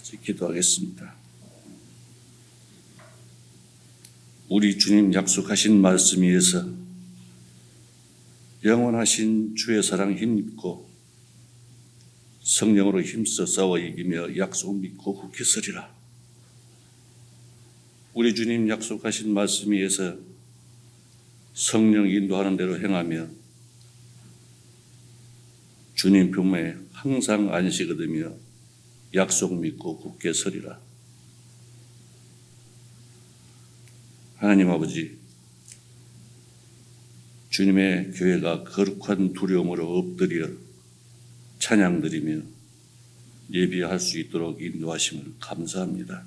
같이 기도하겠습니다. 우리 주님 약속하신 말씀 위에서 영원하신 주의 사랑 힘입고 성령으로 힘써 싸워 이기며 약속 믿고 굳게 서리라. 우리 주님 약속하신 말씀 위에서 성령 인도하는 대로 행하며 주님 품에 항상 안식 얻으며 약속 믿고 굳게 서리라. 하나님 아버지, 주님의 교회가 거룩한 두려움으로 엎드려 찬양드리며 예비할 수 있도록 인도하심을 감사합니다.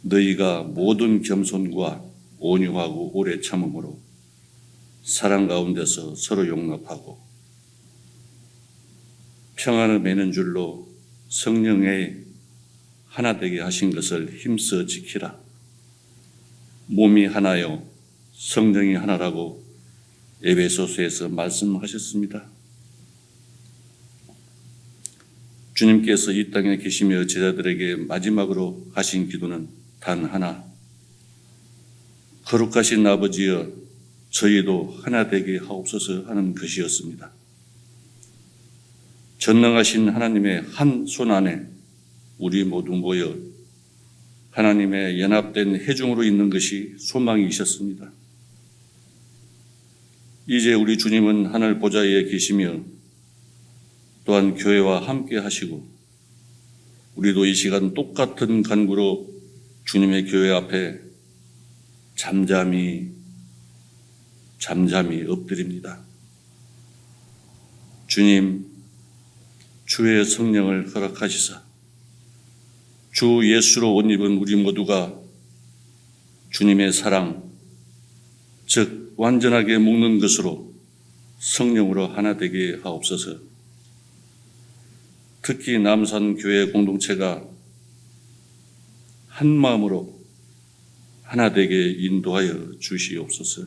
너희가 모든 겸손과 온유하고 오래 참음으로 사랑 가운데서 서로 용납하고 평안을 맺는 줄로 성령의 하나 되게 하신 것을 힘써 지키라. 몸이 하나요 성령이 하나라고 에베소서에서 말씀하셨습니다. 주님께서 이 땅에 계시며 제자들에게 마지막으로 하신 기도는 단 하나, 거룩하신 아버지여 저희도 하나 되게 하옵소서 하는 것이었습니다. 전능하신 하나님의 한 손 안에 우리 모두 모여 하나님의 연합된 회중으로 있는 것이 소망이셨습니다. 이제 우리 주님은 하늘 보좌에 계시며 또한 교회와 함께 하시고 우리도 이 시간 똑같은 간구로 주님의 교회 앞에 잠잠히 엎드립니다. 주님, 주의 성령을 허락하시사 주 예수로 옷 입은 우리 모두가 주님의 사랑, 즉 완전하게 묶는 것으로 성령으로 하나 되게 하옵소서. 특히 남산교회 공동체가 한 마음으로 하나 되게 인도하여 주시옵소서.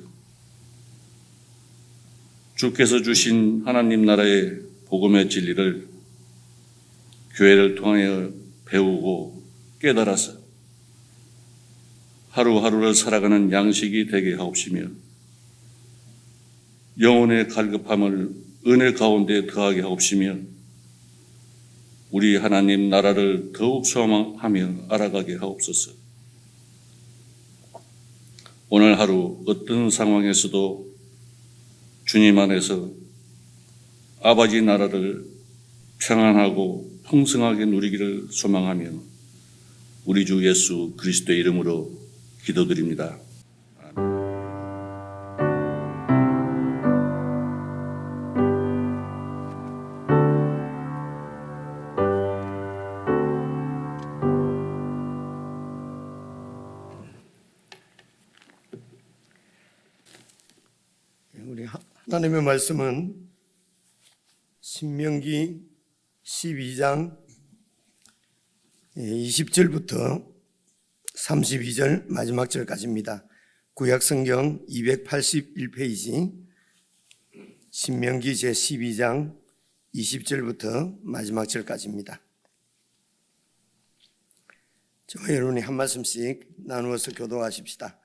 주께서 주신 하나님 나라의 복음의 진리를 교회를 통하여 배우고 깨달아서 하루하루를 살아가는 양식이 되게 하옵시며 영혼의 갈급함을 은혜 가운데 더하게 하옵시며 우리 하나님 나라를 더욱 소망하며 알아가게 하옵소서. 오늘 하루 어떤 상황에서도 주님 안에서 아버지 나라를 평안하고 풍성하게 누리기를 소망하며 우리 주 예수 그리스도의 이름으로 기도드립니다. 우리 하나님의 말씀은 신명기 12장 20절부터 32절 마지막 절까지입니다. 구약성경 281페이지 신명기 제12장 20절부터 마지막 절까지입니다. 저와 여러분이 한 말씀씩 나누어서 교도하십시다.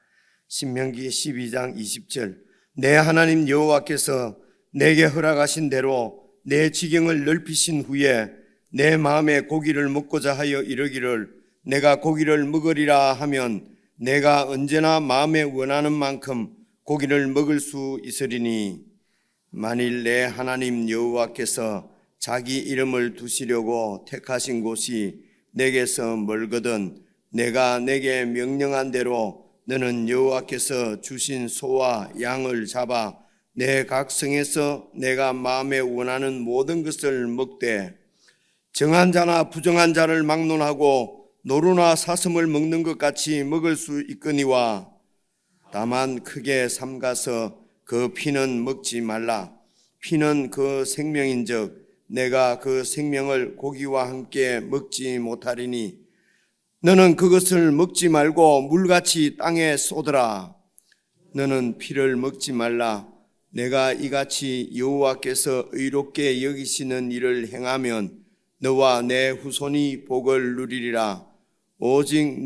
신명기 12장 20절 내 하나님 여호와께서 내게 허락하신 대로 내 지경을 넓히신 후에 내 마음에 고기를 먹고자 하여 이르기를 내가 고기를 먹으리라 하면 내가 언제나 마음에 원하는 만큼 고기를 먹을 수 있으리니 만일 내 하나님 여호와께서 자기 이름을 두시려고 택하신 곳이 내게서 멀거든 내가 내게 명령한 대로 너는 여호와께서 주신 소와 양을 잡아 내 각성에서 내가 마음에 원하는 모든 것을 먹되 정한 자나 부정한 자를 막론하고 노루나 사슴을 먹는 것 같이 먹을 수 있거니와 다만 크게 삼가서 그 피는 먹지 말라. 피는 그 생명인즉 내가 그 생명을 고기와 함께 먹지 못하리니 너는 그것을 먹지 말고 물같이 땅에 쏟으라. 너는 피를 먹지 말라. 내가 이같이 여호와께서 의롭게 여기시는 일을 행하면 너와 내 후손이 복을 누리리라. 오직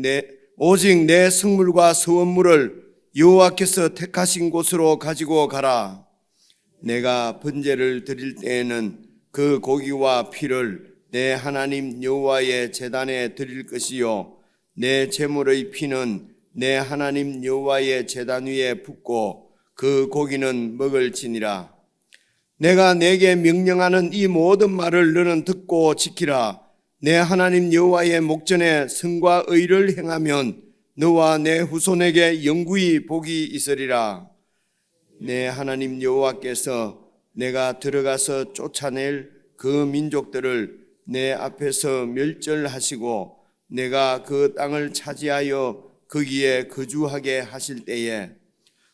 내 성물과 서원물을 여호와께서 택하신 곳으로 가지고 가라. 내가 번제를 드릴 때에는 그 고기와 피를 내 하나님 여호와의 제단에 드릴 것이요 내 제물의 피는 내 하나님 여호와의 제단 위에 붓고 그 고기는 먹을지니라. 내가 내게 명령하는 이 모든 말을 너는 듣고 지키라. 내 하나님 여호와의 목전에 선과 의를 행하면 너와 내 후손에게 영구히 복이 있으리라. 내 하나님 여호와께서 내가 들어가서 쫓아낼 그 민족들을 내 앞에서 멸절하시고 내가 그 땅을 차지하여 거기에 거주하게 하실 때에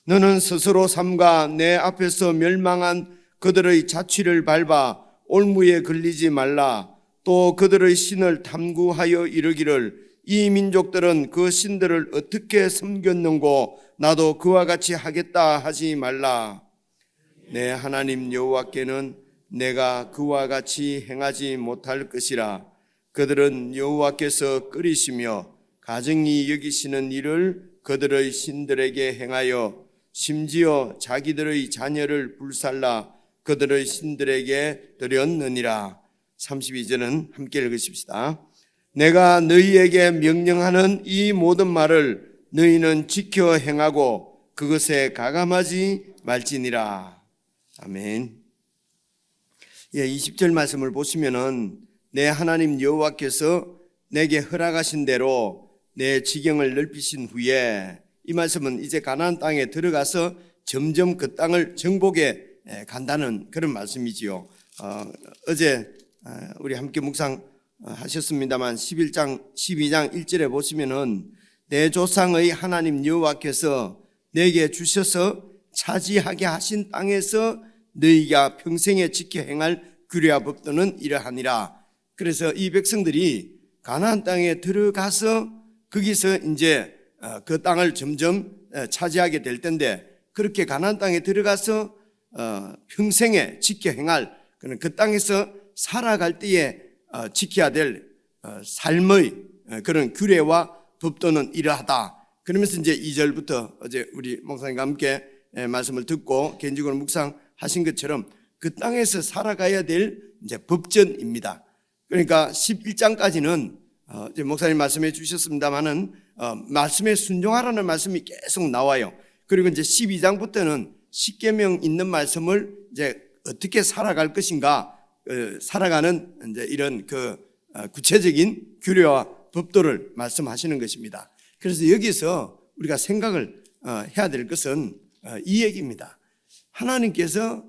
너는 스스로 삼가 내 앞에서 멸망한 그들의 자취를 밟아 올무에 걸리지 말라. 또 그들의 신을 탐구하여 이르기를 이 민족들은 그 신들을 어떻게 섬겼는고 나도 그와 같이 하겠다 하지 말라. 내 하나님 여호와께는 내가 그와 같이 행하지 못할 것이라. 그들은 여호와께서 끓이시며 가증히 여기시는 일을 그들의 신들에게 행하여 심지어 자기들의 자녀를 불살라 그들의 신들에게 드렸느니라. 32절은 함께 읽으십시다. 내가 너희에게 명령하는 이 모든 말을 너희는 지켜 행하고 그것에 가감하지 말지니라. 아멘. 20절 말씀을 보시면은 내 하나님 여호와께서 내게 허락하신 대로 내 지경을 넓히신 후에 이 말씀은 이제 가나안 땅에 들어가서 점점 그 땅을 정복해 간다는 그런 말씀이지요. 어제 우리 함께 묵상하셨습니다만 12장 1절에 보시면은 내 조상의 하나님 여호와께서 내게 주셔서 차지하게 하신 땅에서 너희가 평생에 지켜 행할 규례와 법도는 이러하니라. 그래서 이 백성들이 가나안 땅에 들어가서 거기서 이제 그 땅을 점점 차지하게 될 텐데 그렇게 가나안 땅에 들어가서 평생에 지켜 행할 그 땅에서 살아갈 때에 지켜야 될 삶의 그런 규례와 법도는 이러하다. 그러면서 이제 2절부터 어제 우리 목사님과 함께 말씀을 듣고 개인적으로 묵상하신 것처럼 그 땅에서 살아가야 될 이제 법전입니다. 그러니까 11장까지는 이제 목사님 말씀해 주셨습니다만은 말씀에 순종하라는 말씀이 계속 나와요. 그리고 이제 12장부터는 십계명 있는 말씀을 이제 어떻게 살아갈 것인가 살아가는 이제 이런 그 구체적인 규례와 법도를 말씀하시는 것입니다. 그래서 여기서 우리가 생각을 해야 될 것은 이 얘기입니다. 하나님께서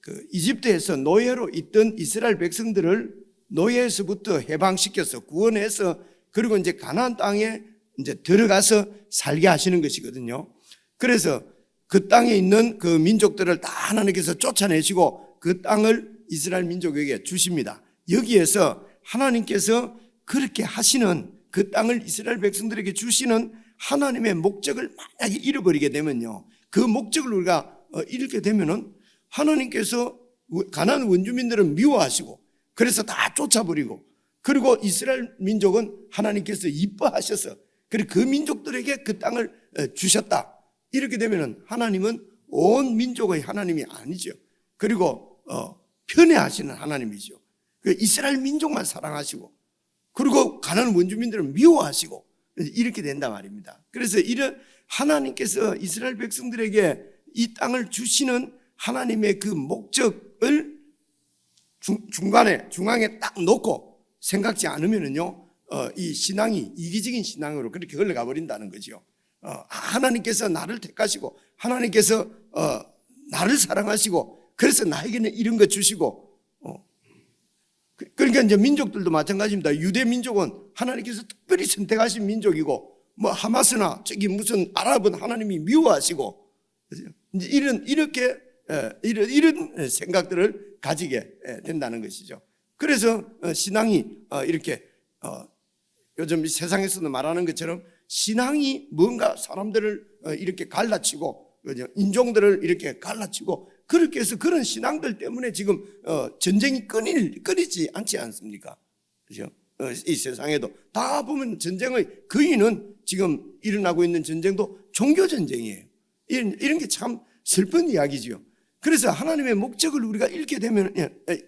그 이집트에서 노예로 있던 이스라엘 백성들을 노예에서부터 해방시켜서 구원해서 그리고 이제 가나안 땅에 이제 들어가서 살게 하시는 것이거든요. 그래서 그 땅에 있는 그 민족들을 다 하나님께서 쫓아내시고 그 땅을 이스라엘 민족에게 주십니다. 여기에서 하나님께서 그렇게 하시는 그 땅을 이스라엘 백성들에게 주시는 하나님의 목적을 만약에 잃어버리게 되면요, 그 목적을 우리가 잃게 되면은 하나님께서 가나안 원주민들은 미워하시고 그래서 다 쫓아버리고 그리고 이스라엘 민족은 하나님께서 이뻐하셔서 그리고 그 민족들에게 그 땅을 주셨다. 이렇게 되면은 하나님은 온 민족의 하나님이 아니죠. 그리고 편애하시는 하나님이죠. 이스라엘 민족만 사랑하시고 그리고 가나안 원주민들은 미워하시고 이렇게 된단 말입니다. 그래서 이런 하나님께서 이스라엘 백성들에게 이 땅을 주시는 하나님의 그 목적을 중앙에 딱 놓고 생각지 않으면은요, 이 신앙이 이기적인 신앙으로 그렇게 흘러가 버린다는 거죠. 하나님께서 나를 택하시고 하나님께서 나를 사랑하시고 그래서 나에게는 이런 거 주시고 그러니까 이제 민족들도 마찬가지입니다. 유대 민족은 하나님께서 특별히 선택하신 민족이고 뭐 하마스나 저기 무슨 아랍은 하나님이 미워하시고 이제 이런 생각들을 가지게 된다는 것이죠. 그래서 신앙이 이렇게 요즘 세상에서도 말하는 것처럼 신앙이 뭔가 사람들을 이렇게 갈라치고 인종들을 이렇게 갈라치고 그렇게 해서 그런 신앙들 때문에 지금 전쟁이 끊이지 않지 않습니까? 그죠? 이 세상에도 다 보면 전쟁의 근원은 지금 일어나고 있는 전쟁도 종교 전쟁이에요. 이런 게 참 슬픈 이야기지요. 그래서 하나님의 목적을 우리가 잃게 되면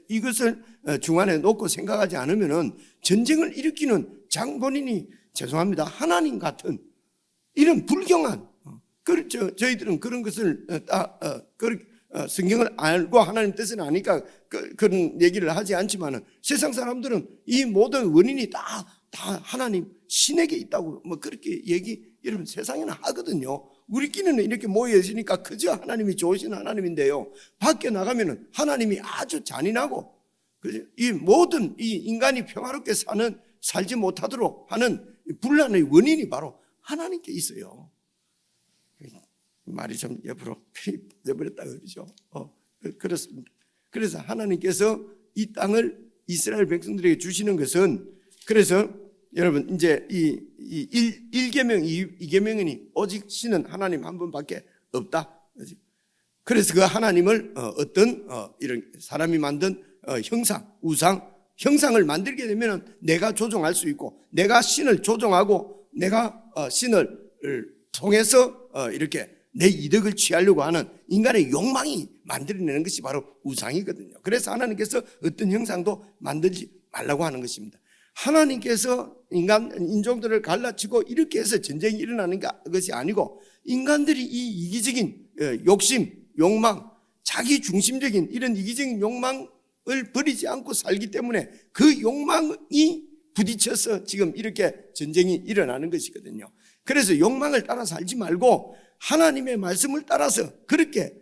이것을 중안에 놓고 생각하지 않으면은 전쟁을 일으키는 장본인이 죄송합니다. 하나님 같은 이런 불경한 저희들은 그런 것을 성경을 알고 하나님 뜻을 아니까 그런 얘기를 하지 않지만은 세상 사람들은 이 모든 원인이 다 하나님 신에게 있다고 뭐 그렇게 여러분 세상에는 하거든요. 우리끼리는 이렇게 모여 있으니까 그저 하나님이 좋으신 하나님인데요. 밖에 나가면은 하나님이 아주 잔인하고 이 모든 이 인간이 평화롭게 살지 못하도록 하는 분란의 원인이 바로 하나님께 있어요. 말이 좀 옆으로 빼버렸다 그러죠. 그렇습니다. 그래서 하나님께서 이 땅을 이스라엘 백성들에게 주시는 것은 그래서 여러분 이제 이 1계명, 2계명이니 오직 신은 하나님 한 분밖에 없다. 그래서 그 하나님을 어떤 이런 사람이 만든 형상을 만들게 되면 내가 조종할 수 있고 내가 신을 조종하고 내가 신을 통해서 이렇게 내 이득을 취하려고 하는 인간의 욕망이 만들어내는 것이 바로 우상이거든요. 그래서 하나님께서 어떤 형상도 만들지 말라고 하는 것입니다. 하나님께서 인종들을 갈라치고 이렇게 해서 전쟁이 일어나는 것이 아니고 인간들이 이 이기적인 욕심, 욕망, 자기 중심적인 이런 이기적인 욕망을 버리지 않고 살기 때문에 그 욕망이 부딪혀서 지금 이렇게 전쟁이 일어나는 것이거든요. 그래서 욕망을 따라 살지 말고 하나님의 말씀을 따라서 그렇게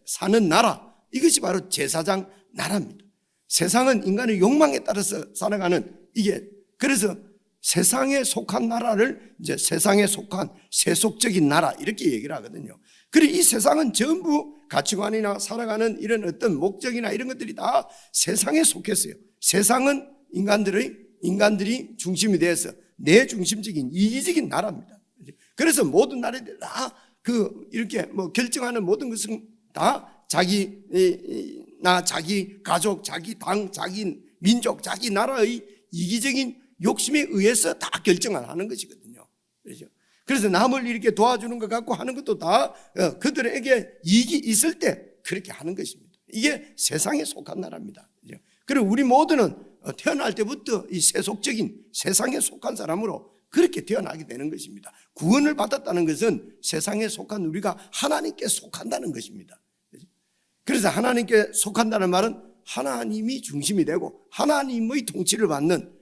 사는 나라, 이것이 바로 제사장 나라입니다. 세상은 인간의 욕망에 따라서 살아가는 이게 그래서 세상에 속한 나라를 이제 세상에 속한 세속적인 나라 이렇게 얘기를 하거든요. 그리고 이 세상은 전부 가치관이나 살아가는 이런 어떤 목적이나 이런 것들이 다 세상에 속했어요. 세상은 인간들이 중심이 되어서 내 중심적인 이기적인 나라입니다. 그래서 모든 나라들이 다 이렇게 결정하는 모든 것은 다 자기 가족, 자기 당, 자기 민족, 자기 나라의 이기적인 욕심에 의해서 다 결정을 하는 것이거든요. 그래서 남을 이렇게 도와주는 것 같고 하는 것도 다 그들에게 이익이 있을 때 그렇게 하는 것입니다. 이게 세상에 속한 나라입니다. 그리고 우리 모두는 태어날 때부터 이 세속적인 세상에 속한 사람으로 그렇게 태어나게 되는 것입니다. 구원을 받았다는 것은 세상에 속한 우리가 하나님께 속한다는 것입니다. 그래서 하나님께 속한다는 말은 하나님이 중심이 되고 하나님의 통치를 받는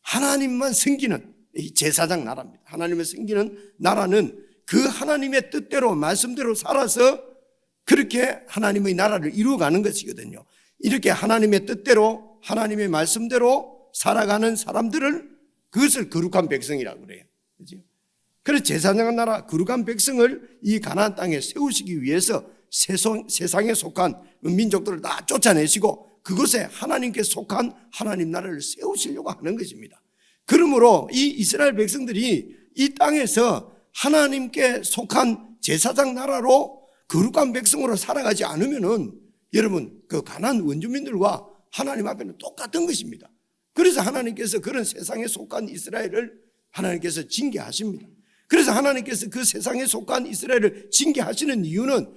하나님만 섬기는 제사장 나라입니다. 하나님을 섬기는 나라는 그 하나님의 뜻대로 말씀대로 살아서 그렇게 하나님의 나라를 이루어가는 것이거든요. 이렇게 하나님의 뜻대로 하나님의 말씀대로 살아가는 사람들을 그것을 거룩한 백성이라고 그래요. 그래서 제사장 나라 거룩한 백성을 이 가나안 땅에 세우시기 위해서 세상에 속한 민족들을 다 쫓아내시고 그곳에 하나님께 속한 하나님 나라를 세우시려고 하는 것입니다. 그러므로 이 이스라엘 백성들이 이 땅에서 하나님께 속한 제사장 나라로 거룩한 백성으로 살아가지 않으면은 여러분 그 가나안 원주민들과 하나님 앞에는 똑같은 것입니다. 그래서 하나님께서 그런 세상에 속한 이스라엘을 하나님께서 징계하십니다. 그래서 하나님께서 그 세상에 속한 이스라엘을 징계하시는 이유는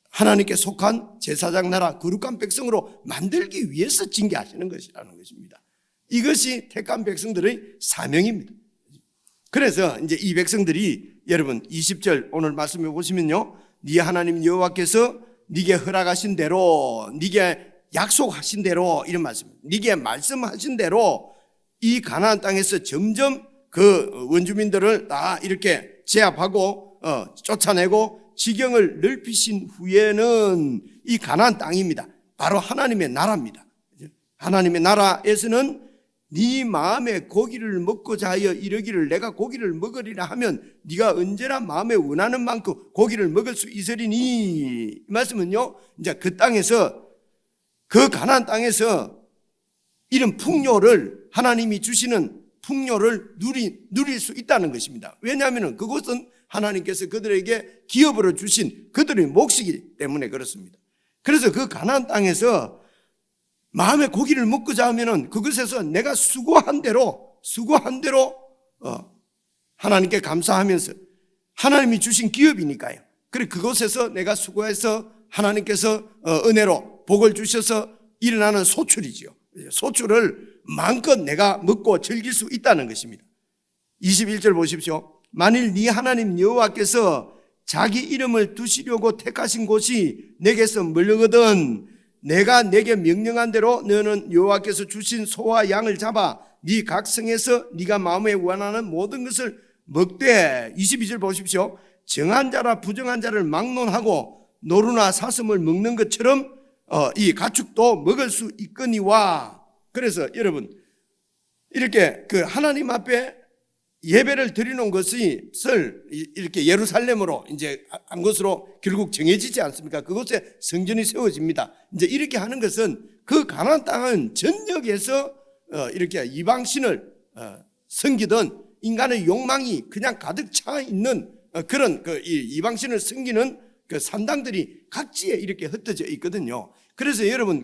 하나님께 속한 제사장 나라 거룩한 백성으로 만들기 위해서 징계하시는 것이라는 것입니다. 이것이 택한 백성들의 사명입니다. 그래서 이제 이 백성들이 여러분 20절 오늘 말씀해 보시면요. 네 하나님 여호와께서 네게 허락하신 대로 네게 약속하신 대로 이런 말씀입니다. 네게 말씀하신 대로 이 가나안 땅에서 점점 그 원주민들을 다 이렇게 제압하고 쫓아내고 지경을 넓히신 후에는 이 가나안 땅입니다. 바로 하나님의 나라입니다. 하나님의 나라에서는 네 마음에 고기를 먹고자 하여 이르기를 내가 고기를 먹으리라 하면 네가 언제나 마음에 원하는 만큼 고기를 먹을 수 있으리니 이 말씀은요. 이제 그 땅에서 그 가나안 땅에서 이런 풍요를 하나님이 주시는 풍요를 누릴 수 있다는 것입니다. 왜냐하면 그곳은 하나님께서 그들에게 기업으로 주신 그들의 몫이기 때문에 그렇습니다. 그래서 그 가나안 땅에서 마음에 고기를 먹고자 하면은 그것에서 내가 수고한 대로 하나님께 감사하면서 하나님이 주신 기업이니까요. 그래 그곳에서 내가 수고해서 하나님께서 은혜로 복을 주셔서 일어나는 소출이지요. 소출을 마음껏 내가 먹고 즐길 수 있다는 것입니다. 21절 보십시오. 만일 네 하나님 여호와께서 자기 이름을 두시려고 택하신 곳이 내게서 멀거든 내가 내게 명령한 대로 너는 여호와께서 주신 소와 양을 잡아 네 각성에서 네가 마음에 원하는 모든 것을 먹되 22절 보십시오. 정한 자라 부정한 자를 막론하고 노루나 사슴을 먹는 것처럼 이 가축도 먹을 수 있거니와. 그래서 여러분 이렇게 그 하나님 앞에 예배를 드리는 것을 이렇게 예루살렘으로 이제 한 곳으로 결국 정해지지 않습니까? 그곳에 성전이 세워집니다. 이제 이렇게 하는 것은 그 가나안 땅은 전역에서 이렇게 이방신을 섬기던 인간의 욕망이 그냥 가득 차 있는 그런 그 이방신을 섬기는 그 산당들이 각지에 이렇게 흩어져 있거든요. 그래서 여러분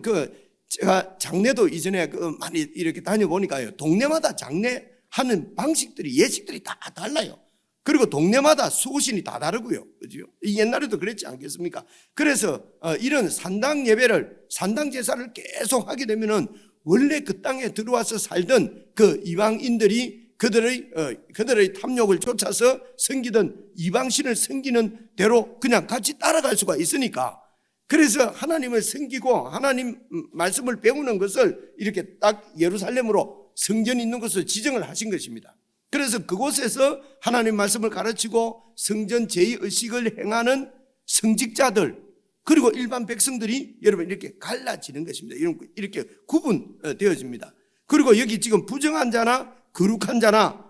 제가 장례도 이전에 많이 이렇게 다녀보니까요. 동네마다 장례하는 방식들이 예식들이 다 달라요. 그리고 동네마다 수호신이 다 다르고요. 그죠? 옛날에도 그랬지 않겠습니까? 그래서 이런 산당 예배를, 산당 제사를 계속 하게 되면은 원래 그 땅에 들어와서 살던 그 이방인들이 그들의 탐욕을 쫓아서 섬기던 이방신을 섬기는 대로 그냥 같이 따라갈 수가 있으니까 그래서 하나님을 섬기고 하나님 말씀을 배우는 것을 이렇게 딱 예루살렘으로 성전이 있는 곳을 지정을 하신 것입니다. 그래서 그곳에서 하나님 말씀을 가르치고 성전 제의의식을 행하는 성직자들 그리고 일반 백성들이 여러분 이렇게 갈라지는 것입니다. 이렇게 구분되어집니다. 그리고 여기 지금 부정한 자나 거룩한 자나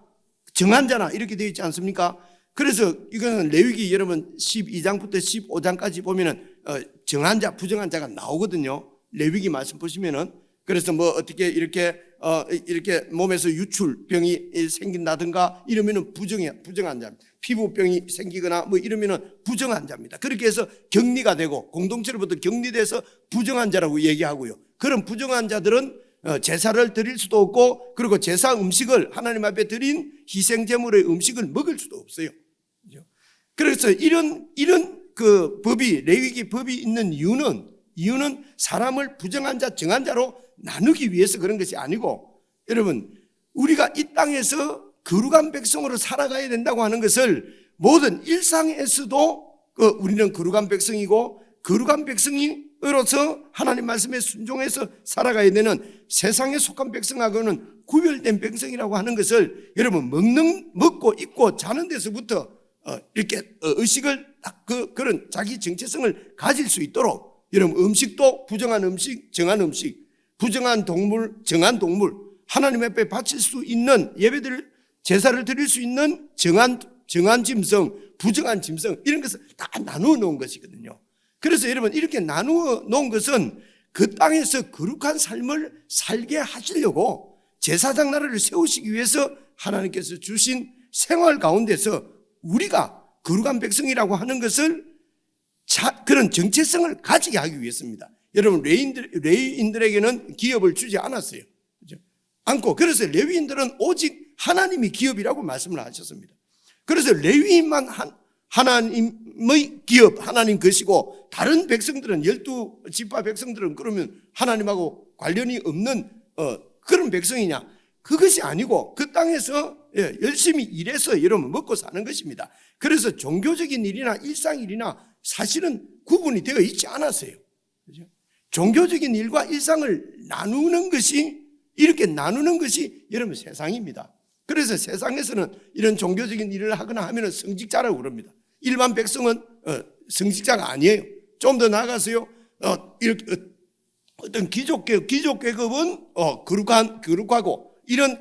정한 자나 이렇게 되어 있지 않습니까? 그래서 이거는 레위기 여러분 12장부터 15장까지 보면은 정한 자, 부정한 자가 나오거든요. 레위기 말씀 보시면은 그래서 뭐 어떻게 이렇게 몸에서 유출병이 생긴다든가 이러면은 부정한 자입니다. 피부병이 생기거나 뭐 이러면은 부정한 자입니다. 그렇게 해서 격리가 되고 공동체로부터 격리돼서 부정한 자라고 얘기하고요. 그런 부정한 자들은 제사를 드릴 수도 없고 그리고 제사 음식을 하나님 앞에 드린 희생 제물의 음식을 먹을 수도 없어요. 그래서 이런 그 법이 레위기 법이 있는 이유는 사람을 부정한 자, 정한 자로 나누기 위해서 그런 것이 아니고 여러분 우리가 이 땅에서 거룩한 백성으로 살아가야 된다고 하는 것을 모든 일상에서도 우리는 거룩한 백성이고 거룩한 백성으로서 하나님 말씀에 순종해서 살아가야 되는 세상에 속한 백성하고는 구별된 백성이라고 하는 것을 여러분 먹고 입고 자는 데서부터 이렇게 의식을 딱 그런 자기 정체성을 가질 수 있도록 여러분 음식도 부정한 음식, 정한 음식, 부정한 동물, 정한 동물, 하나님 앞에 바칠 수 있는 예배들 제사를 드릴 수 있는 정한 짐승, 부정한 짐승 이런 것을 다 나누어 놓은 것이거든요. 그래서 여러분 이렇게 나누어 놓은 것은 그 땅에서 거룩한 삶을 살게 하시려고 제사장 나라를 세우시기 위해서 하나님께서 주신 생활 가운데서 우리가 거룩한 백성이라고 하는 것을 그런 정체성을 가지게 하기 위해서입니다. 여러분 레위인들에게는 기업을 주지 않았어요. 그렇죠? 않고 그래서 레위인들은 오직 하나님이 기업이라고 말씀을 하셨습니다. 그래서 레위인만 하나님의 기업, 하나님 것이고 다른 백성들은 12지파 백성들은 그러면 하나님하고 관련이 없는 그런 백성이냐? 그것이 아니고 그 땅에서 열심히 일해서 여러분 먹고 사는 것입니다. 그래서 종교적인 일이나 일상일이나 사실은 구분이 되어 있지 않았어요. 그렇죠? 종교적인 일과 일상을 이렇게 나누는 것이 여러분 세상입니다. 그래서 세상에서는 이런 종교적인 일을 하거나 하면 성직자라고 그럽니다. 일반 백성은 성직자가 아니에요. 좀 더 나아가서요. 이렇게 어떤 기족계급은 거룩하고 이런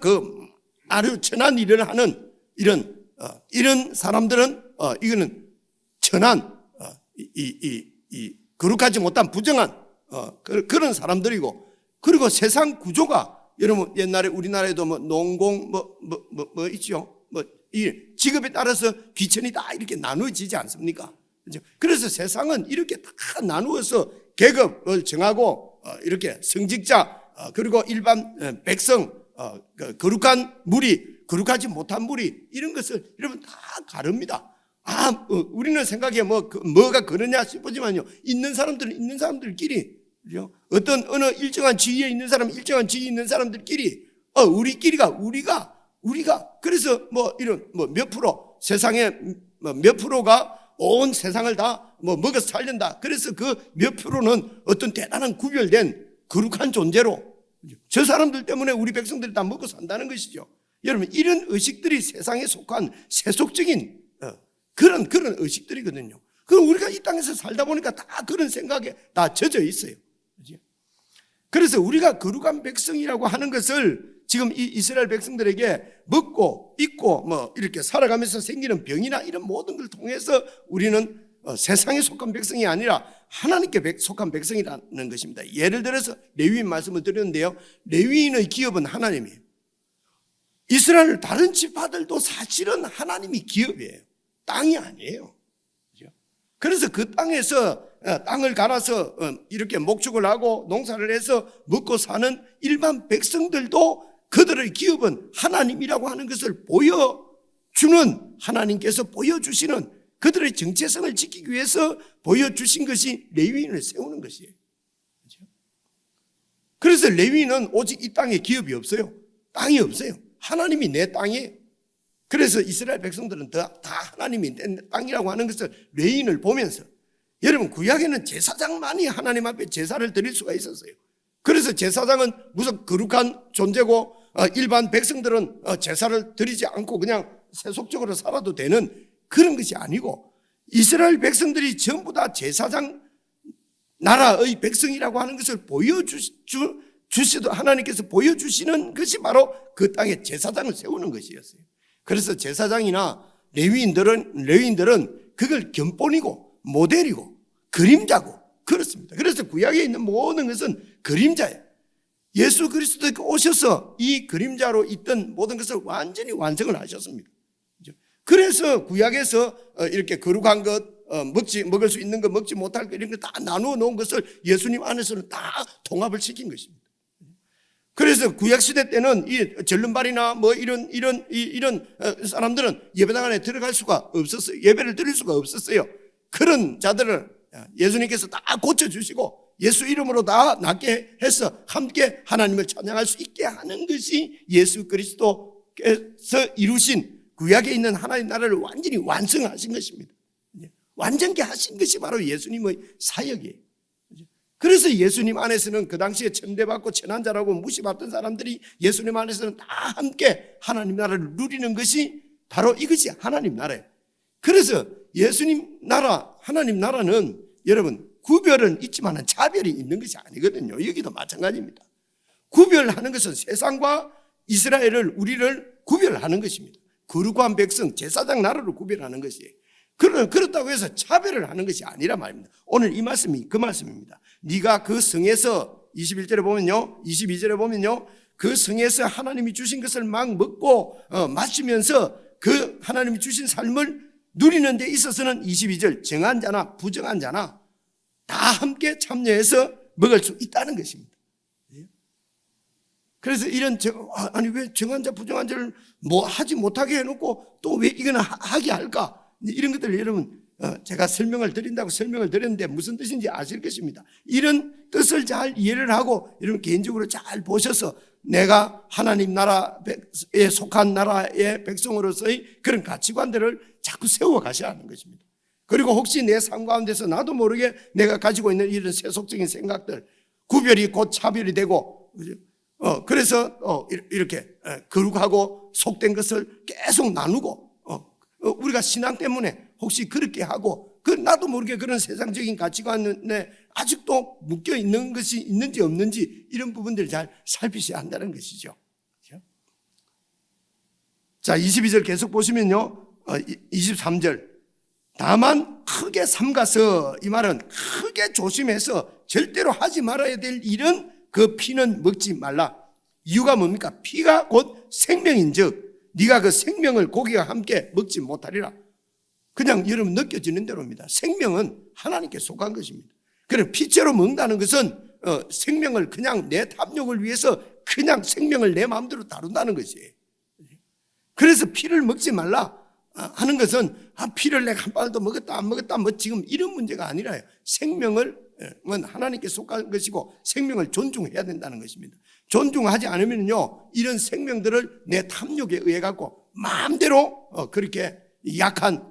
아주 천한 일을 하는 이런 사람들은 이거는 천한 거룩하지 못한 부정한 그런 사람들이고 그리고 세상 구조가 여러분 옛날에 우리나라에도 뭐 농공 뭐 있죠. 뭐 이 직업에 따라서 귀천이 다 이렇게 나누어지지 않습니까? 그죠? 그래서 세상은 이렇게 다 나누어서 계급을 정하고 이렇게 성직자 그리고 일반 백성 거룩한 무리 거룩하지 못한 무리 이런 것을 여러분 다 가릅니다. 우리는 생각에 뭐가 그러냐 싶지만요. 있는 사람들은 있는 사람들끼리 그죠? 어떤 어느 일정한 지위에 있는 사람 일정한 지위에 있는 사람들끼리 우리가 그래서 이런 몇 프로 세상에 몇 프로가 온 세상을 다 먹어서 살린다. 그래서 그 몇 프로는 어떤 대단한 구별된 거룩한 존재로 저 사람들 때문에 우리 백성들이 다 먹고 산다는 것이죠. 여러분 이런 의식들이 세상에 속한 세속적인 그런 의식들이거든요. 그럼 우리가 이 땅에서 살다 보니까 다 그런 생각에 다 젖어 있어요. 그래서 우리가 거룩한 백성이라고 하는 것을 지금 이 이스라엘 백성들에게 먹고 입고 이렇게 살아가면서 생기는 병이나 이런 모든 걸 통해서 우리는 세상에 속한 백성이 아니라 하나님께 속한 백성이라는 것입니다. 예를 들어서 레위인 말씀을 드렸는데요. 레위인의 기업은 하나님이에요. 이스라엘 다른 지파들도 사실은 하나님이 기업이에요. 땅이 아니에요. 그래서 그 땅에서 땅을 갈아서 이렇게 목축을 하고 농사를 해서 먹고 사는 일반 백성들도 그들의 기업은 하나님이라고 하는 것을 보여주는 하나님께서 보여주시는 그들의 정체성을 지키기 위해서 보여주신 것이 레위인을 세우는 것이에요. 그래서 레위인은 오직 이 땅에 기업이 없어요. 땅이 없어요. 하나님이 내 땅이에요. 그래서 이스라엘 백성들은 다 하나님이 내 땅이라고 하는 것을 레위인을 보면서 여러분 구약에는 제사장만이 하나님 앞에 제사를 드릴 수가 있었어요. 그래서 제사장은 무슨 거룩한 존재고 일반 백성들은 제사를 드리지 않고 그냥 세속적으로 살아도 되는 그런 것이 아니고 이스라엘 백성들이 전부 다 제사장 나라의 백성이라고 하는 것을 보여주시도 하나님께서 보여주시는 것이 바로 그 땅에 제사장을 세우는 것이었어요. 그래서 제사장이나 레위인들은 그걸 견본이고 모델이고 그림자고 그렇습니다. 그래서 구약에 있는 모든 것은 그림자예요. 예수 그리스도가 오셔서 이 그림자로 있던 모든 것을 완전히 완성을 하셨습니다. 그래서 구약에서 이렇게 거룩한 것, 먹을 수 있는 것, 먹지 못할 것 이런 거 다 나누어 놓은 것을 예수님 안에서는 다 통합을 시킨 것입니다. 그래서 구약 시대 때는 이 절름발이나 이런 사람들은 예배당 안에 들어갈 수가 없었어요. 예배를 드릴 수가 없었어요. 그런 자들을 예수님께서 다 고쳐주시고 예수 이름으로 다 낫게 해서 함께 하나님을 찬양할 수 있게 하는 것이 예수 그리스도께서 이루신 구약에 있는 하나님 나라를 완전히 완성하신 것입니다. 완전케 하신 것이 바로 예수님의 사역이에요. 그래서 예수님 안에서는 그 당시에 천대받고 천한자라고 무시받던 사람들이 예수님 안에서는 다 함께 하나님 나라를 누리는 것이 바로 이것이 하나님 나라예요. 그래서 예수님 나라, 하나님 나라는 여러분 구별은 있지만 차별이 있는 것이 아니거든요. 여기도 마찬가지입니다. 구별하는 것은 세상과 이스라엘을 우리를 구별하는 것입니다. 거룩한 백성, 제사장 나라로 구별하는 것이에요. 그렇다고 해서 차별을 하는 것이 아니라 말입니다. 오늘 이 말씀이 그 말씀입니다. 네가 그 성에서 21절에 보면요, 22절에 보면요, 그 성에서 하나님이 주신 것을 막 먹고 마시면서 그 하나님이 주신 삶을 누리는 데 있어서는 22절 정한 자나 부정한 자나 다 함께 참여해서 먹을 수 있다는 것입니다. 그래서 왜 정한 자 부정한 자를 하지 못하게 해놓고 또 왜 이거는 하게 할까? 이런 것들 여러분 제가 설명을 드렸는데 무슨 뜻인지 아실 것입니다. 이런 뜻을 잘 이해를 하고 여러분 개인적으로 잘 보셔서 내가 하나님 나라에 속한 나라의 백성으로서의 그런 가치관들을 자꾸 세워 가셔야 하는 것입니다. 그리고 혹시 내 삶 가운데서 나도 모르게 내가 가지고 있는 이런 세속적인 생각들 구별이 곧 차별이 되고 그래서 이렇게 거룩하고 속된 것을 계속 나누고 우리가 신앙 때문에 혹시 그렇게 하고 나도 모르게 그런 세상적인 가치관에 아직도 묶여 있는 것이 있는지 없는지 이런 부분들을 잘 살피셔야 한다는 것이죠. 자, 22절 계속 보시면요, 23절 다만 크게 삼가서, 이 말은 크게 조심해서 절대로 하지 말아야 될 일은 그 피는 먹지 말라. 이유가 뭡니까? 피가 곧 생명인즉 네가 그 생명을 고기와 함께 먹지 못하리라. 그냥 여러분 느껴지는 대로입니다. 생명은 하나님께 속한 것입니다. 그래 피째로 먹는다는 것은 생명을 그냥 내 탐욕을 위해서 그냥 생명을 내 마음대로 다룬다는 것이에요. 그래서 피를 먹지 말라 하는 것은 피를 내가 한 방울도 먹었다 안 먹었다 뭐 지금 이런 문제가 아니라요. 생명은 하나님께 속한 것이고 생명을 존중해야 된다는 것입니다. 존중하지 않으면요 이런 생명들을 내 탐욕에 의해 갖고 마음대로 그렇게 약한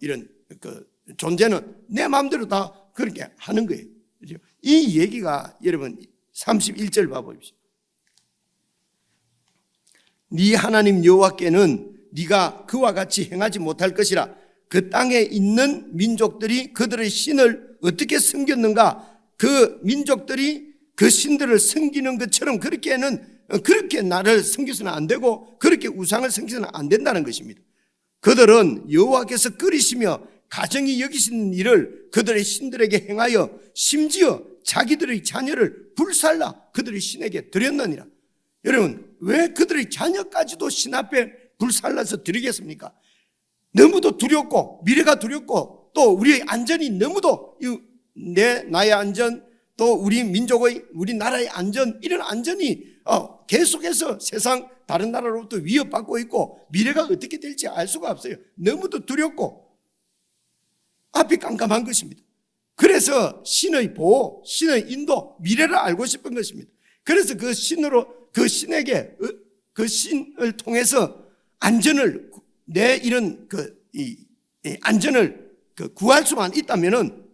이런 그 존재는 내 마음대로 다 그렇게 하는 거예요. 그렇죠? 이 얘기가 여러분 31절 봐보십시오. 네 하나님 여호와께는 네가 그와 같이 행하지 못할 것이라. 그 땅에 있는 민족들이 그들의 신을 어떻게 섬겼는가? 그 민족들이 그 신들을 섬기는 것처럼 그렇게 나를 섬겨서는 안 되고 그렇게 우상을 섬겨서는 안 된다는 것입니다. 그들은 여호와께서 끓이시며 가정이 여기시는 일을 그들의 신들에게 행하여 심지어 자기들의 자녀를 불살라 그들의 신에게 드렸느니라. 여러분 왜 그들의 자녀까지도 신 앞에 불살라서 드리겠습니까? 너무도 두렵고 미래가 두렵고 또 우리의 안전이 너무도 나의 안전 또 우리 민족의 우리 나라의 안전 이런 안전이 계속해서 세상 다른 나라로부터 위협받고 있고 미래가 어떻게 될지 알 수가 없어요. 너무도 두렵고 앞이 깜깜한 것입니다. 그래서 신의 보호, 신의 인도, 미래를 알고 싶은 것입니다. 그래서 그 신에게 그 신을 통해서 안전을 내 이런 안전을 구할 수만 있다면은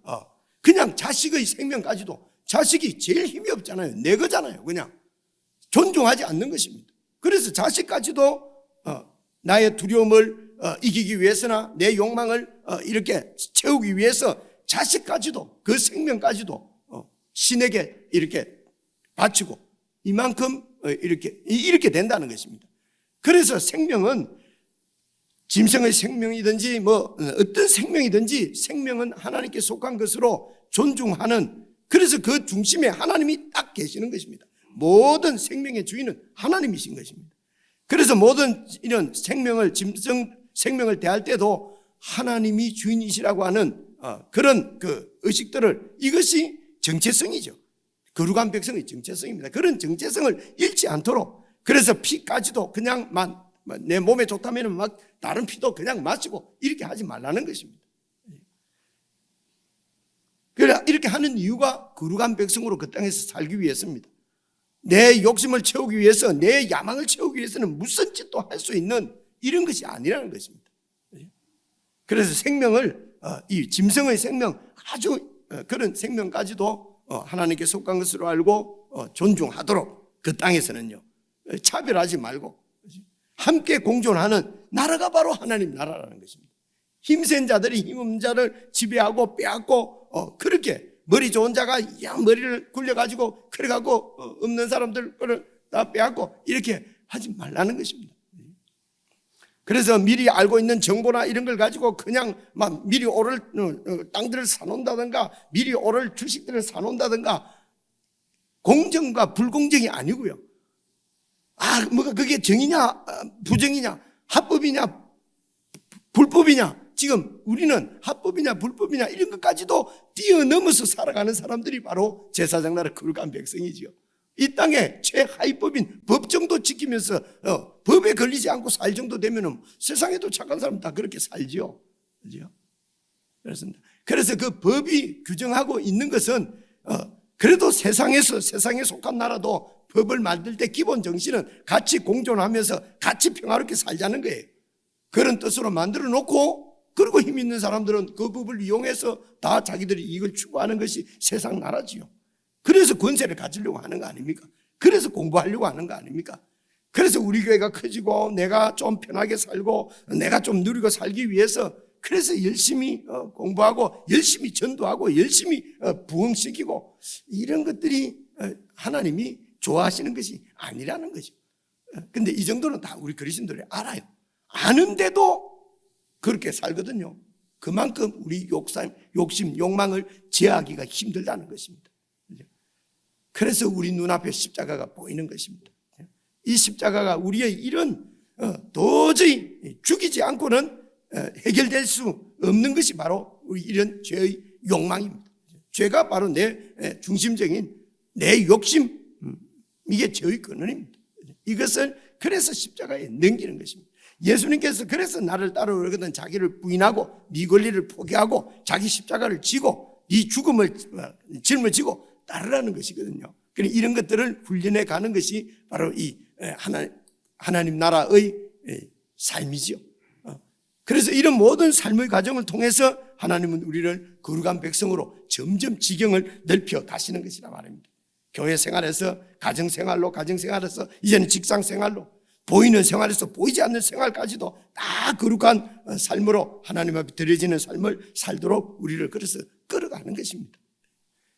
그냥 자식의 생명까지도 자식이 제일 힘이 없잖아요. 내 거잖아요. 그냥 존중하지 않는 것입니다. 그래서 자식까지도 나의 두려움을 이기기 위해서나 내 욕망을 이렇게 채우기 위해서 자식까지도 그 생명까지도 신에게 이렇게 바치고 이만큼 이렇게 된다는 것입니다. 그래서 생명은 짐승의 생명이든지 뭐 어떤 생명이든지 생명은 하나님께 속한 것으로 존중하는 그래서 그 중심에 하나님이 딱 계시는 것입니다. 모든 생명의 주인은 하나님이신 것입니다. 그래서 모든 이런 짐승 생명을 대할 때도 하나님이 주인이시라고 하는 그런 그 의식들을 이것이 정체성이죠. 거룩한 백성의 정체성입니다. 그런 정체성을 잃지 않도록 그래서 피까지도 그냥 내 몸에 좋다면 막 다른 피도 그냥 마시고 이렇게 하지 말라는 것입니다. 그래 이렇게 하는 이유가 거룩한 백성으로 그 땅에서 살기 위해서입니다. 내 욕심을 채우기 위해서 내 야망을 채우기 위해서는 무슨 짓도 할 수 있는 이런 것이 아니라는 것입니다. 그래서 생명을 이 짐승의 생명 아주 그런 생명까지도 하나님께 속한 것으로 알고 존중하도록 그 땅에서는요 차별하지 말고 함께 공존하는 나라가 바로 하나님 나라라는 것입니다. 힘센 자들이 힘없는 자를 지배하고 빼앗고 그렇게 머리 좋은 자가 머리를 굴려가지고 그래가지고 없는 사람들 거를 다 빼앗고 이렇게 하지 말라는 것입니다. 그래서 미리 알고 있는 정보나 이런 걸 가지고 그냥 막 미리 오를 땅들을 사놓는다든가 미리 오를 주식들을 사놓는다든가 공정과 불공정이 아니고요. 뭐가 그게 정이냐 부정이냐 합법이냐 불법이냐 지금 우리는 합법이냐 불법이냐 이런 것까지도 뛰어넘어서 살아가는 사람들이 바로 제사장 나라 거룩한 백성이지요. 이 땅에 최하위법인 법 정도 지키면서 법에 걸리지 않고 살 정도 되면 세상에도 착한 사람 다 그렇게 살지요. 그죠? 그렇습니다. 그래서 그 법이 규정하고 있는 것은 그래도 세상에 속한 나라도 법을 만들 때 기본 정신은 같이 공존하면서 같이 평화롭게 살자는 거예요. 그런 뜻으로 만들어 놓고 그리고 힘 있는 사람들은 그 법을 이용해서 다 자기들이 이익을 추구하는 것이 세상 나라지요. 그래서 권세를 가지려고 하는 거 아닙니까? 그래서 공부하려고 하는 거 아닙니까? 그래서 우리 교회가 커지고 내가 좀 편하게 살고 내가 좀 누리고 살기 위해서 그래서 열심히 공부하고 열심히 전도하고 열심히 부흥시키고 이런 것들이 하나님이 좋아하시는 것이 아니라는 거죠. 근데 이 정도는 다 우리 그리스도인들이 알아요. 아는데도 그렇게 살거든요. 그만큼 우리 욕심, 욕망을 제어하기가 힘들다는 것입니다. 그래서 우리 눈앞에 십자가가 보이는 것입니다. 이 십자가가 우리의 이런 도저히 죽이지 않고는 해결될 수 없는 것이 바로 우리 이런 죄의 욕망입니다. 죄가 바로 내 중심적인 내 욕심, 이게 죄의 근원입니다. 이것을 그래서 십자가에 넘기는 것입니다. 예수님께서 그래서 나를 따르거든 자기를 부인하고 네 권리를 포기하고 자기 십자가를 지고 네 죽음을 짊어지고 따르라는 것이거든요. 그러니까 이런 것들을 훈련해 가는 것이 바로 이 하나님 나라의 삶이죠. 그래서 이런 모든 삶의 과정을 통해서 하나님은 우리를 거룩한 백성으로 점점 지경을 넓혀 가시는 것이라 말입니다. 교회 생활에서 가정생활로, 가정생활에서 이제는 직장생활로, 보이는 생활에서 보이지 않는 생활까지도 다 거룩한 삶으로 하나님 앞에 드려지는 삶을 살도록 우리를 그래서 끌어가는 것입니다.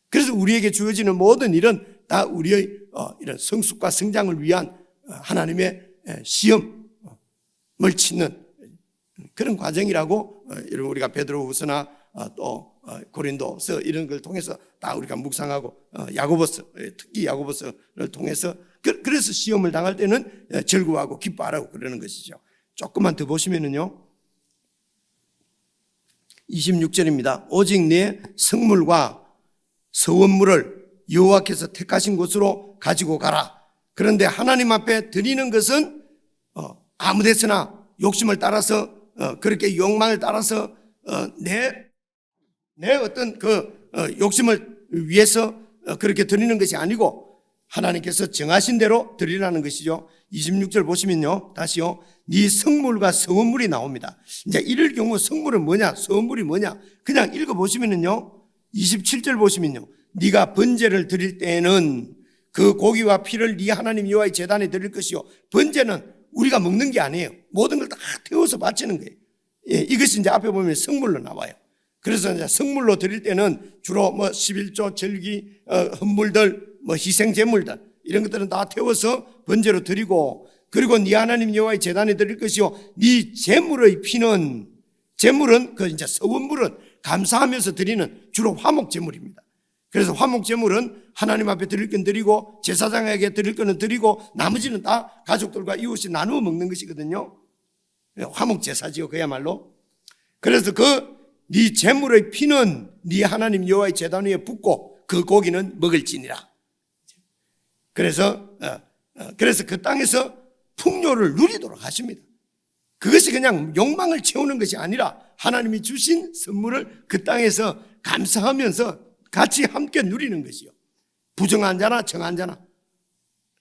그래서 우리에게 주어지는 모든 일은 다 우리의 이런 성숙과 성장을 위한 하나님의 시험을 치는 그런 과정이라고 여러분 우리가 베드로후서나 또 고린도서 이런 걸 통해서 다 우리가 묵상하고 야고보서, 특히 야고보서를 통해서 그래서 시험을 당할 때는 즐거워하고 기뻐하라고 그러는 것이죠. 조금만 더 보시면은요 26절입니다. 오직 내 성물과 서원물을 여호와께서 택하신 곳으로 가지고 가라. 그런데 하나님 앞에 드리는 것은 아무 데서나 욕심을 따라서 그렇게 욕망을 따라서 내 어떤 욕심을 위해서 그렇게 드리는 것이 아니고 하나님께서 정하신 대로 드리라는 것이죠. 26절 보시면요. 다시요. 네 성물과 서원물이 나옵니다. 이제 이럴 경우 성물은 뭐냐? 서원물이 뭐냐? 그냥 읽어보시면요. 27절 보시면요. 네가 번제를 드릴 때에는 그 고기와 피를 네 하나님 여호와의 제단에 드릴 것이요. 번제는 우리가 먹는 게 아니에요. 모든 걸 다 태워서 바치는 거예요. 예, 이것이 이제 앞에 보면 성물로 나와요. 그래서 이제 성물로 드릴 때는 주로 11조, 절기, 헌물들, 희생 제물들 이런 것들은 다 태워서 번제로 드리고 그리고 네 하나님 여호와의 제단에 드릴 것이요. 네 제물의 피는 제물은 그 이제 서원물은 감사하면서 드리는 주로 화목 제물입니다. 그래서 화목 제물은 하나님 앞에 드릴 건 드리고 제사장에게 드릴 거는 드리고 나머지는 다 가족들과 이웃이 나누어 먹는 것이거든요. 화목 제사지요, 그야말로. 그래서 네 제물의 피는 네 하나님 여호와의 제단 위에 붓고 그 고기는 먹을지니라. 그래서 그 땅에서 풍요를 누리도록 하십니다. 그것이 그냥 욕망을 채우는 것이 아니라 하나님이 주신 선물을 그 땅에서 감사하면서 같이 함께 누리는 것이요. 부정한 자나 정한 자나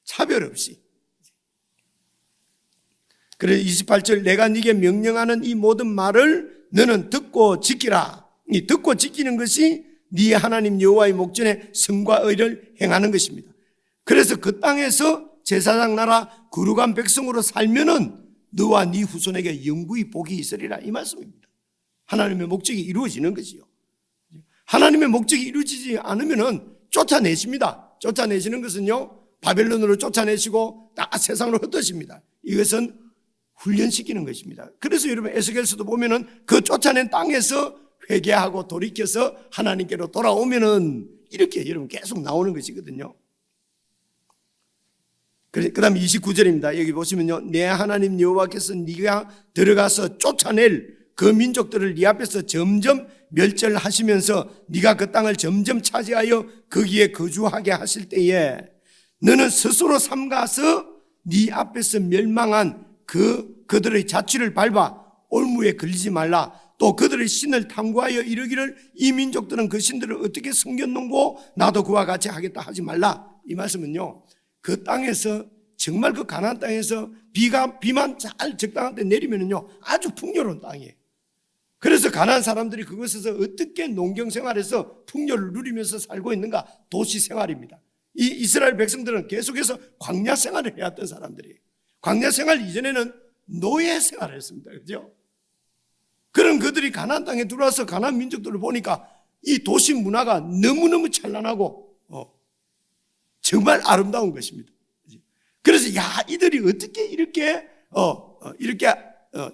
차별 없이. 그래서 28절 내가 네게 명령하는 이 모든 말을 너는 듣고 지키라. 이 듣고 지키는 것이 네 하나님 여호와의 목전에 성과 의를 행하는 것입니다. 그래서 그 땅에서 제사장 나라 거룩한 백성으로 살면은 너와 네 후손에게 영구히 복이 있으리라 이 말씀입니다. 하나님의 목적이 이루어지는 것이요. 하나님의 목적이 이루어지지 않으면은 쫓아내십니다. 쫓아내시는 것은요 바벨론으로 쫓아내시고 다 세상으로 흩어집니다. 이것은 훈련시키는 것입니다. 그래서 여러분 에스겔서도 보면은 그 쫓아낸 땅에서 회개하고 돌이켜서 하나님께로 돌아오면은 이렇게 여러분 계속 나오는 것이거든요. 그 다음에 29절입니다. 여기 보시면요. 내 하나님 여호와께서 네가 들어가서 쫓아낼 그 민족들을 네 앞에서 점점 멸절하시면서 네가 그 땅을 점점 차지하여 거기에 거주하게 하실 때에 너는 스스로 삼가서 네 앞에서 멸망한 그들의 자취를 밟아 올무에 걸리지 말라. 또 그들의 신을 탐구하여 이르기를 이 민족들은 그 신들을 어떻게 섬겼는고 나도 그와 같이 하겠다 하지 말라. 이 말씀은요 그 땅에서 정말 그 가나안 땅에서 비만 잘 적당한 때 내리면은요 아주 풍요로운 땅이에요. 그래서 가나안 사람들이 그곳에서 어떻게 농경 생활에서 풍요를 누리면서 살고 있는가? 도시 생활입니다. 이 이스라엘 백성들은 계속해서 광야 생활을 해왔던 사람들이에요. 광야 생활 이전에는 노예 생활을 했습니다. 그죠? 그런 그들이 가나안 땅에 들어와서 가나안 민족들을 보니까 이 도시 문화가 너무너무 찬란하고 정말 아름다운 것입니다. 그래서 이들이 어떻게 이렇게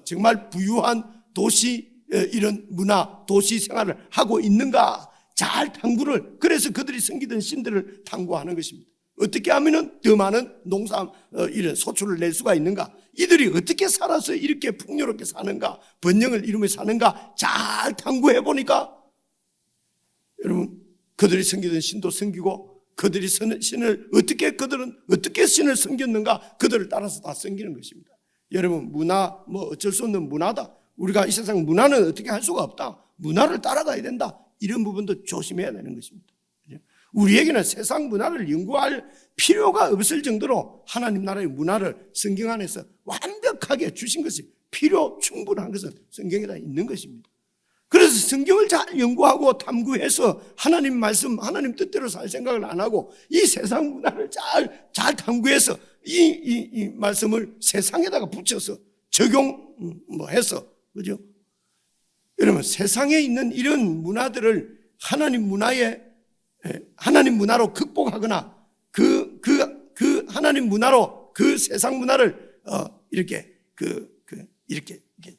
정말 부유한 도시 이런 문화, 도시 생활을 하고 있는가 잘 탐구를 그래서 그들이 섬기던 신들을 탐구하는 것입니다. 어떻게 하면은 더 많은 농산 이런 소출을 낼 수가 있는가? 이들이 어떻게 살아서 이렇게 풍요롭게 사는가? 번영을 이루며 사는가? 잘 탐구해 보니까 여러분, 그들이 섬기던 신도 섬기고 그들이 신을 그들은 어떻게 신을 섬겼는가? 그들을 따라서 다 섬기는 것입니다. 여러분, 문화 뭐 어쩔 수 없는 문화다. 우리가 이 세상 문화는 어떻게 할 수가 없다. 문화를 따라가야 된다. 이런 부분도 조심해야 되는 것입니다. 우리에게는 세상 문화를 연구할 필요가 없을 정도로 하나님 나라의 문화를 성경 안에서 완벽하게 주신 것이 필요 충분한 것은 성경에 다 있는 것입니다. 그래서 성경을 잘 연구하고 탐구해서 하나님 말씀, 하나님 뜻대로 살 생각을 안 하고 이 세상 문화를 잘 탐구해서 이 말씀을 세상에다가 붙여서 적용해서, 그죠? 여러분, 세상에 있는 이런 문화들을 하나님 문화로 극복하거나 그 하나님 문화로 그 세상 문화를 이렇게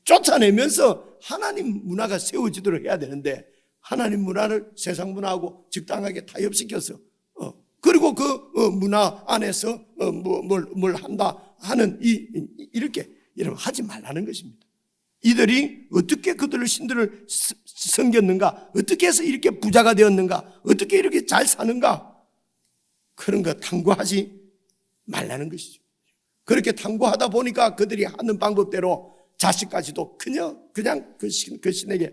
쫓아내면서 하나님 문화가 세워지도록 해야 되는데, 하나님 문화를 세상 문화하고 적당하게 타협시켜서 그리고 그 문화 안에서 뭘 한다 하는 이렇게 여러분 하지 말라는 것입니다. 이들이 어떻게 그들의 신들을 섬겼는가, 어떻게 해서 이렇게 부자가 되었는가, 어떻게 이렇게 잘 사는가, 그런 거 탐구하지 말라는 것이죠. 그렇게 탐구하다 보니까 그들이 하는 방법대로 자식까지도 그냥 그 신에게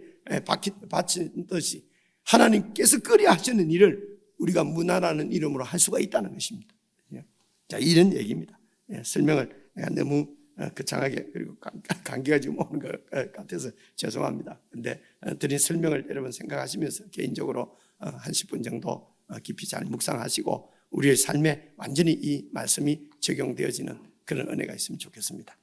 바친 듯이 하나님께서 끄려 하시는 일을 우리가 문화라는 이름으로 할 수가 있다는 것입니다. 자, 이런 얘기입니다. 설명을 내가 너무 거창하게 그리고 감기가 지금 오는 것 같아서 죄송합니다. 그런데 드린 설명을 여러분 생각하시면서 개인적으로 한 10분 정도 깊이 잘 묵상하시고 우리의 삶에 완전히 이 말씀이 적용되어지는 그런 은혜가 있으면 좋겠습니다.